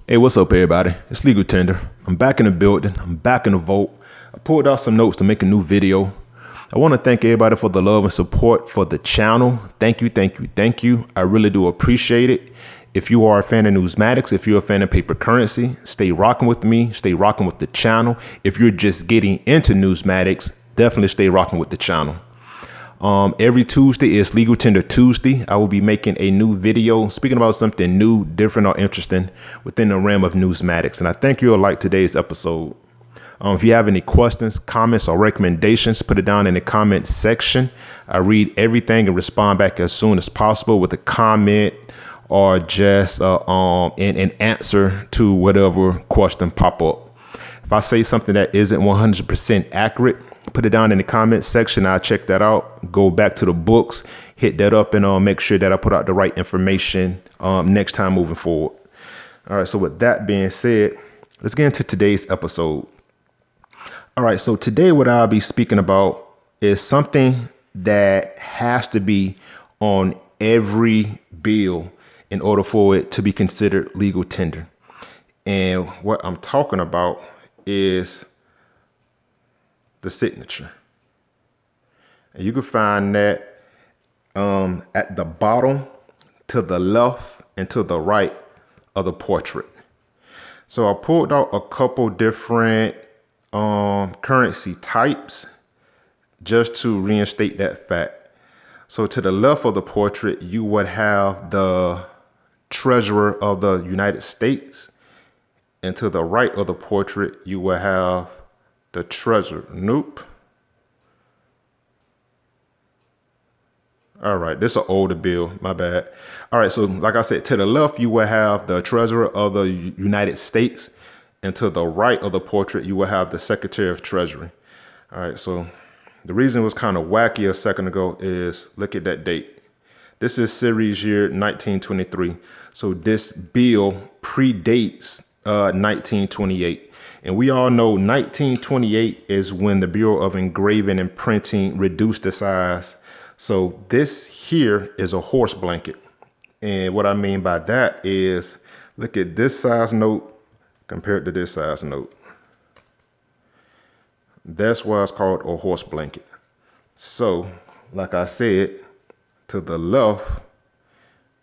Hey, what's up, everybody? It's Legal Tender. I'm back in the building. I'm back in the vault. I pulled out some notes to make a new video. I want to thank everybody for the love and support for the channel. Thank you, thank you, thank you. I really do appreciate it. If you are a fan of Newsmatics, if you're a fan of paper currency, stay rocking with me. Stay rocking with the channel. If you're just getting into Newsmatics, definitely stay rocking with the channel. Every Tuesday is Legal Tender Tuesday. I will be making a new video speaking about something new, different, or interesting within the realm of Newsmatics. And I think you'll like today's episode. If you have any questions, comments, or recommendations, put it down in the comment section. I read everything and respond back as soon as possible with a comment or just an answer to whatever question pop up. If I say something that isn't 100% accurate, put it down in the comment section. I'll check that out, go back to the books, hit that up, and make sure that I put out the right information next time moving forward. All right, so with that being said, let's get into today's episode. All right, so today what I'll be speaking about is something that has to be on every bill in order for it to be considered legal tender. And what I'm talking about is the signature. And you can find that at the bottom, to the left, and to the right of the portrait. So I pulled out a couple different currency types just to reinstate that fact. So to the left of the portrait, you would have the Treasurer of the United States. And to the right of the portrait, you will have the treasurer. Nope. All right, this is an older bill. My bad. All right, so like I said, to the left, you will have the Treasurer of the United States. And to the right of the portrait, you will have the Secretary of Treasury. All right, so the reason it was kind of wacky a second ago is look at that date. This is series year 1923. So this bill predates 1928. And we all know 1928 is when the Bureau of Engraving and Printing reduced the size. So this here is a horse blanket. And what I mean by that is look at this size note compared to this size note. That's why it's called a horse blanket. So like I said, to the left,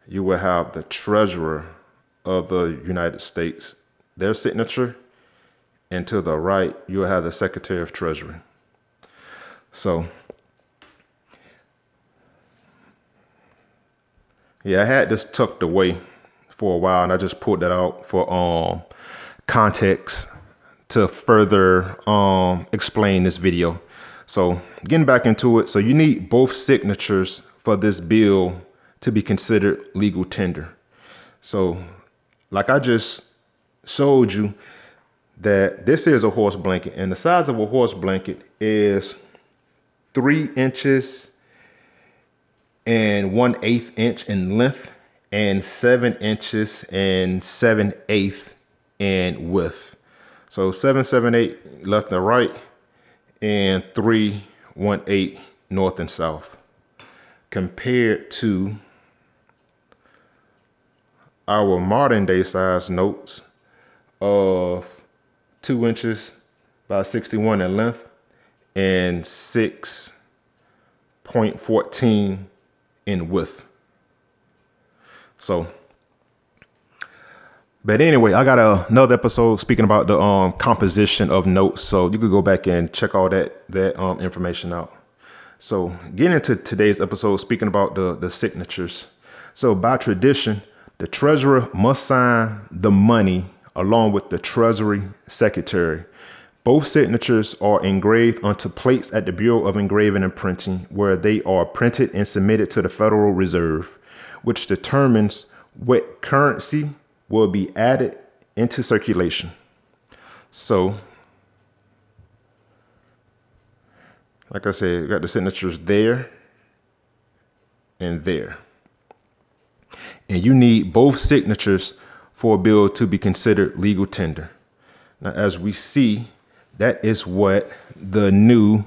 you will have the Treasurer of the United States, their signature. And to the right, you'll have the Secretary of Treasury. So, yeah, I had this tucked away for a while, and I just pulled that out for context to further explain this video. So, getting back into it, so you need both signatures for this bill to be considered legal tender. So, like I just showed you, that this is a horse blanket, and the size of a horse blanket is 3 inches and 1/8 inch in length and 7 inches and 7/8 in width. So 7, 7, 8 left and right, and 3, 1/8 north and south. Compared to our modern day size notes of 2 inches by 61 in length and 6.14 in width. So, but anyway, I got another episode speaking about the composition of notes, so you could go back and check all that information out. So, getting into today's episode, speaking about the signatures. So, by tradition, the treasurer must sign the money along with the Treasury Secretary. Both signatures are engraved onto plates at the Bureau of Engraving and Printing, where they are printed and submitted to the Federal Reserve, which determines what currency will be added into circulation. So, like I said, you got the signatures there and there. And you need both signatures for a bill to be considered legal tender. Now, as we see, that is what the new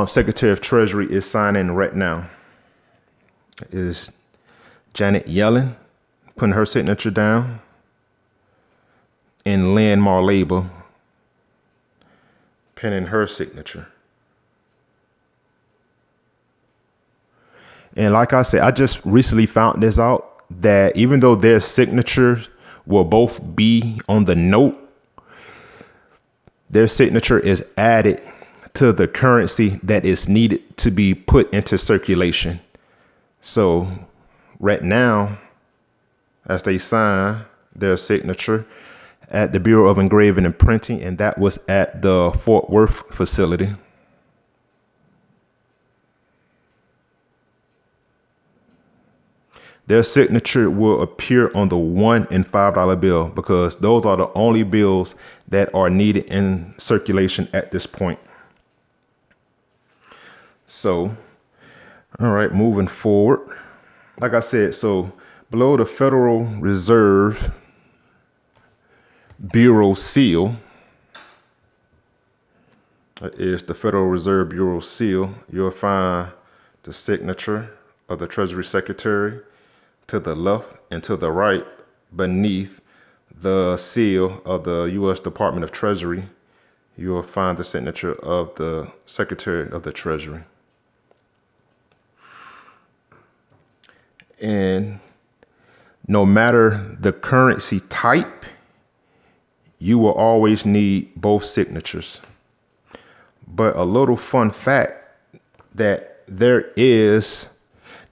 Secretary of Treasury is signing right now. Is Janet Yellen putting her signature down. and Lynn Marlaba penning her signature. And like I said, I just recently found this out, that even though their signatures will both be on the note, their signature is added to the currency that is needed to be put into circulation. So right now, as they sign their signature at the Bureau of Engraving and Printing, and that was at the Fort Worth facility. Their signature will appear on the $1 and $5 bill, because those are the only bills that are needed in circulation at this point. So, all right, moving forward. Like I said, so below the Federal Reserve Bureau seal, that is the Federal Reserve Bureau seal, you'll find the signature of the Treasury Secretary. To the left and to the right, beneath the seal of the U.S. Department of Treasury, you will find the signature of the Secretary of the Treasury. And no matter the currency type, you will always need both signatures. But a little fun fact, that there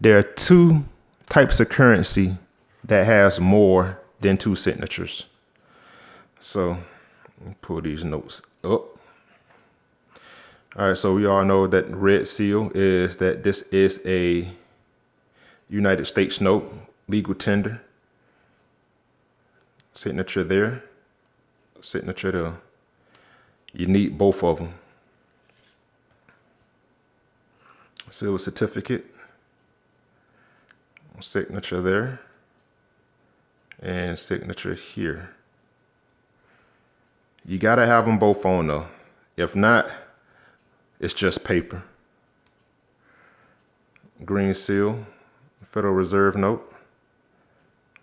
are two types of currency that has more than two signatures. So let me pull these notes up. All right, so we all know that red seal is that this is a United States note, legal tender. Signature there, signature there. You need both of them. Silver certificate, signature there, and signature here. You gotta have them both on though. If not, it's just paper. Green seal, Federal Reserve note,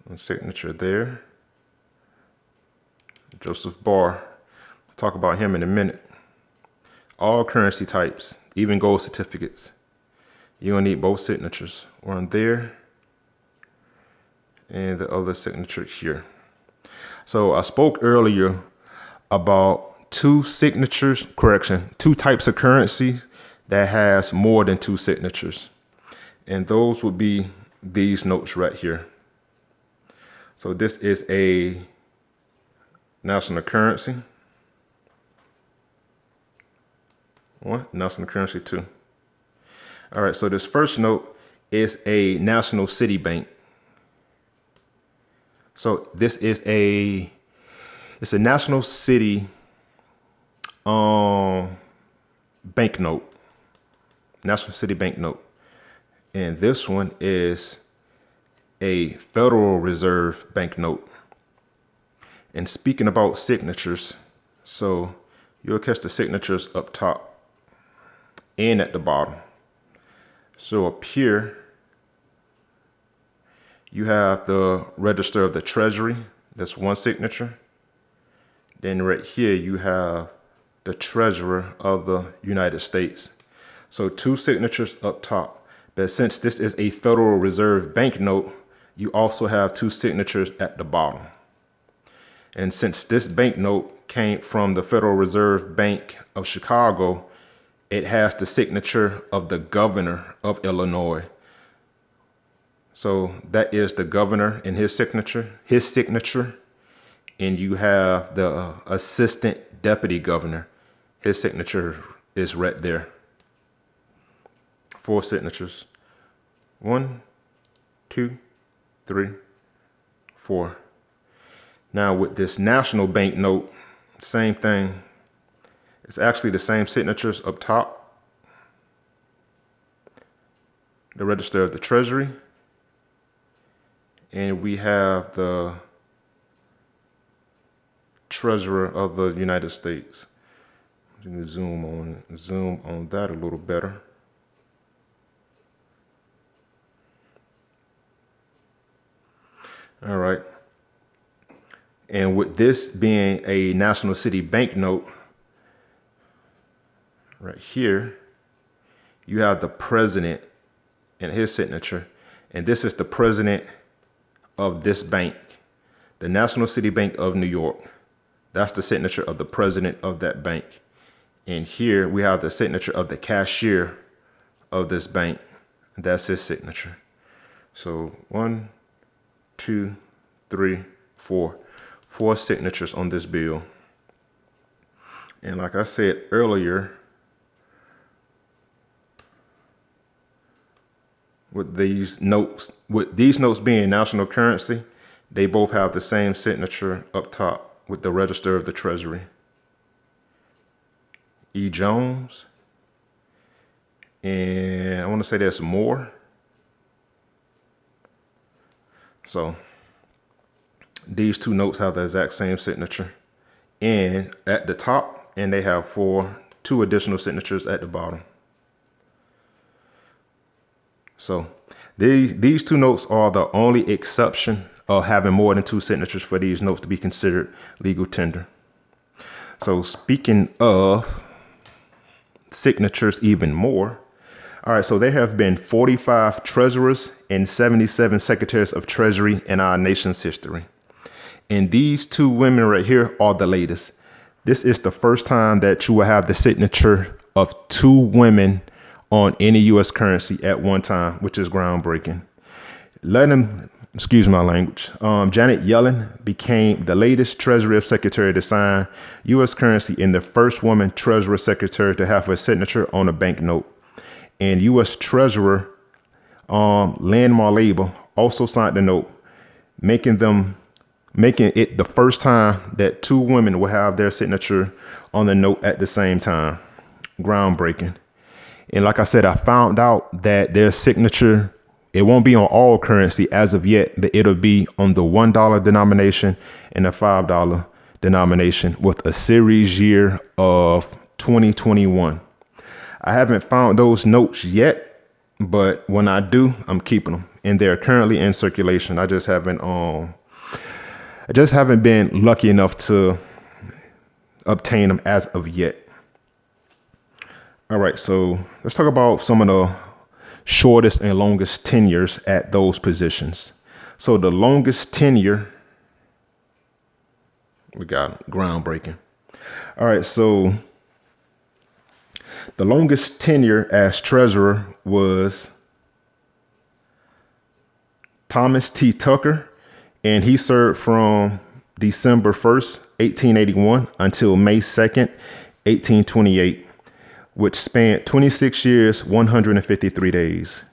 and signature there. Joseph Barr, we'll talk about him in a minute. All currency types, even gold certificates, you're gonna need both signatures. One there, and the other signature here. So I spoke earlier about two types of currency that has more than two signatures. And those would be these notes right here. So this is a national currency. One, national currency two. All right, so this first note is a national city bank. So this is it's a national city banknote, national city banknote, and this one is a Federal Reserve banknote. And speaking about signatures, so you'll catch the signatures up top and at the bottom. So up here, you have the Register of the Treasury. That's one signature. Then right here, you have the Treasurer of the United States. So two signatures up top. But since this is a Federal Reserve banknote, you also have two signatures at the bottom. And since this banknote came from the Federal Reserve Bank of Chicago, it has the signature of the governor of Illinois. So that is the governor and his signature, and you have the assistant deputy governor. His signature is right there. 4 signatures. 1, 2, 3, 4. Now with this national banknote, same thing. It's actually the same signatures up top. The Register of the Treasury. And we have the Treasurer of the United States. Let me zoom on that a little better. All right. And with this being a National City banknote, right here, you have the president and his signature. And this is the president of this bank, the National City Bank of New York. That's the signature of the president of that bank. And here we have the signature of the cashier of this bank. That's his signature. So 1, 2, 3, 4. 4 signatures on this bill. And like I said earlier, with these notes being national currency, they both have the same signature up top with the register of the Treasury. E. Jones. And I want to say there's more. So these 2 notes have the exact same signature and at the top, and they have 2 additional signatures at the bottom. So these 2 notes are the only exception of having more than 2 signatures for these notes to be considered legal tender. So speaking of signatures even more, all right, so there have been 45 treasurers and 77 secretaries of treasury in our nation's history. And these 2 women right here are the latest. This is the first time that you will have the signature of 2 women on any U.S. currency at one time, which is groundbreaking. Excuse my language. Janet Yellen became the latest Treasury Secretary to sign U.S. currency and the first woman Treasury Secretary to have her signature on a banknote. And U.S. Treasurer Lynn Marlable also signed the note, making it the first time that 2 women will have their signature on the note at the same time. Groundbreaking. And like I said, I found out that their signature, it won't be on all currency as of yet, but it'll be on the $1 denomination and the $5 denomination with a series year of 2021. I haven't found those notes yet, but when I do, I'm keeping them, and they're currently in circulation. I just haven't been lucky enough to obtain them as of yet. All right, so let's talk about some of the shortest and longest tenures at those positions. So the longest tenure, we got groundbreaking. All right, so the longest tenure as treasurer was Thomas T. Tucker, and he served from December 1st, 1881 until May 2nd, 1828, which spanned 26 years, 153 days.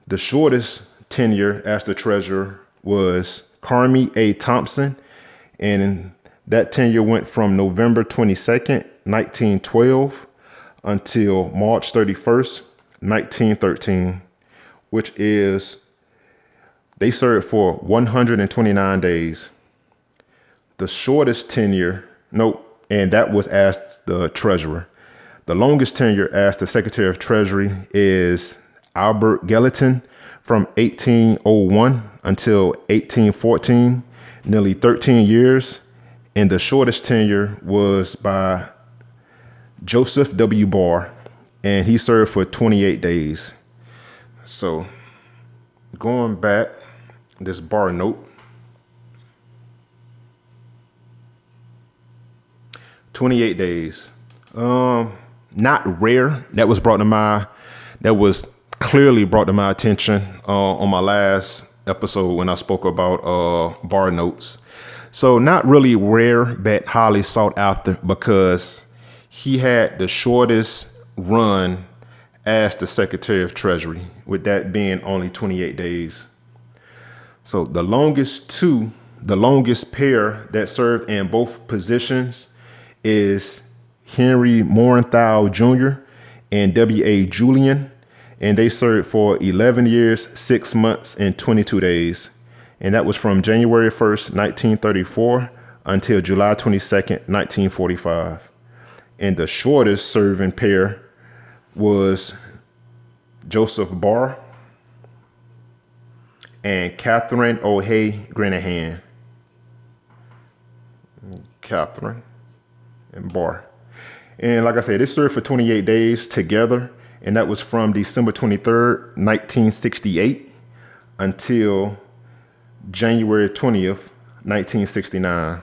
The shortest tenure as the treasurer was Carmi A. Thompson, and that tenure went from November 22nd, 1912 until March 31st, 1913, which is, they served for 129 days. The shortest tenure, and that was as the treasurer. The longest tenure as the Secretary of Treasury is Albert Gallatin from 1801 until 1814, nearly 13 years. And the shortest tenure was by Joseph W. Barr, and he served for 28 days. So going back, this Barr note, 28 days. Not rare. That was clearly brought to my attention on my last episode when I spoke about Barr notes. So not really rare, but highly sought after because he had the shortest run as the Secretary of Treasury, with that being only 28 days. So the longest pair that served in both positions is Henry Morgenthau Jr. and W.A. Julian, and they served for 11 years, 6 months, and 22 days. And that was from January 1st, 1934 until July 22nd, 1945. And the shortest serving pair was Joseph Barr and Catherine O'Hay Granahan. Catherine and Barr. And like I said, it served for 28 days together, and that was from December 23rd, 1968 until January 20th, 1969.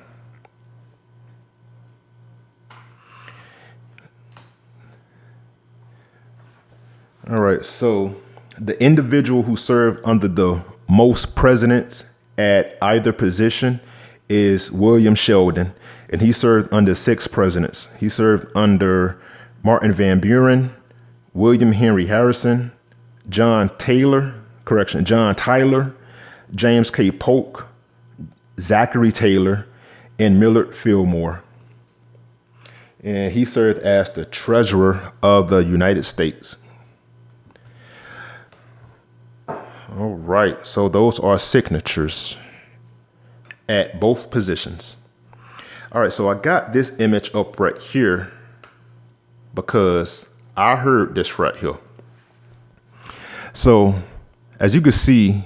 All right, so the individual who served under the most presidents at either position is William Sheldon, and he served under 6 presidents. He served under Martin Van Buren, William Henry Harrison, John Tyler, James K. Polk, Zachary Taylor, and Millard Fillmore. And he served as the Treasurer of the United States. All right, so those are signatures at both positions. All right, so I got this image up right here because I heard this right here. So as you can see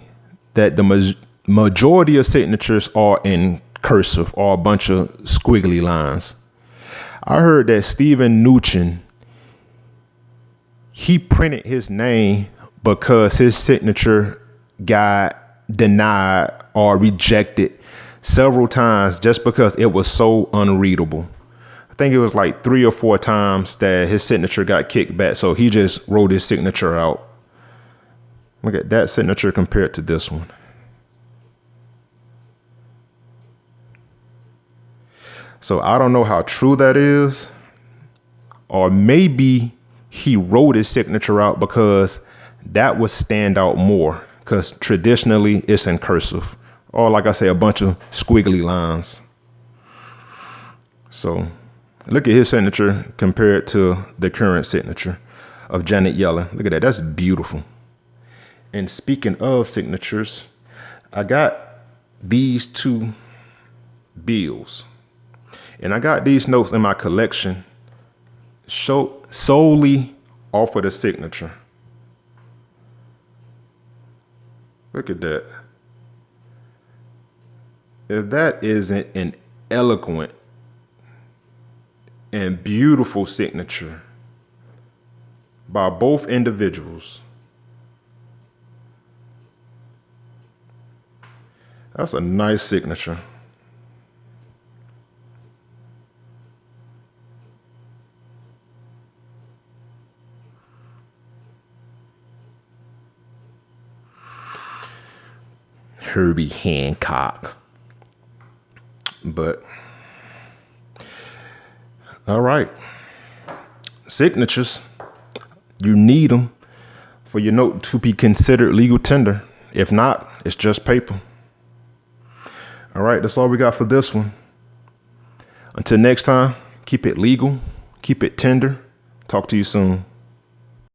that the majority of signatures are in cursive or a bunch of squiggly lines. I heard that Stephen Mnuchin, he printed his name because his signature got denied or rejected several times just because it was so unreadable. I think it was like 3 or 4 times that his signature got kicked back. So he just wrote his signature out. Look at that signature compared to this one. So I don't know how true that is, or maybe he wrote his signature out because that would stand out more, because traditionally it's in cursive, or like I say, a bunch of squiggly lines. So look at his signature compared to the current signature of Janet Yellen. Look at that. That's beautiful. And speaking of signatures, I got these 2 bills, and I got these notes in my collection solely off of the signature. Look at that. If that isn't an eloquent and beautiful signature by both individuals. That's a nice signature. Herbie Hancock. But all right, signatures, you need them for your note to be considered legal tender. If not, it's just paper. All right, that's all we got for this one. Until next time, keep it legal, keep it tender. Talk to you soon.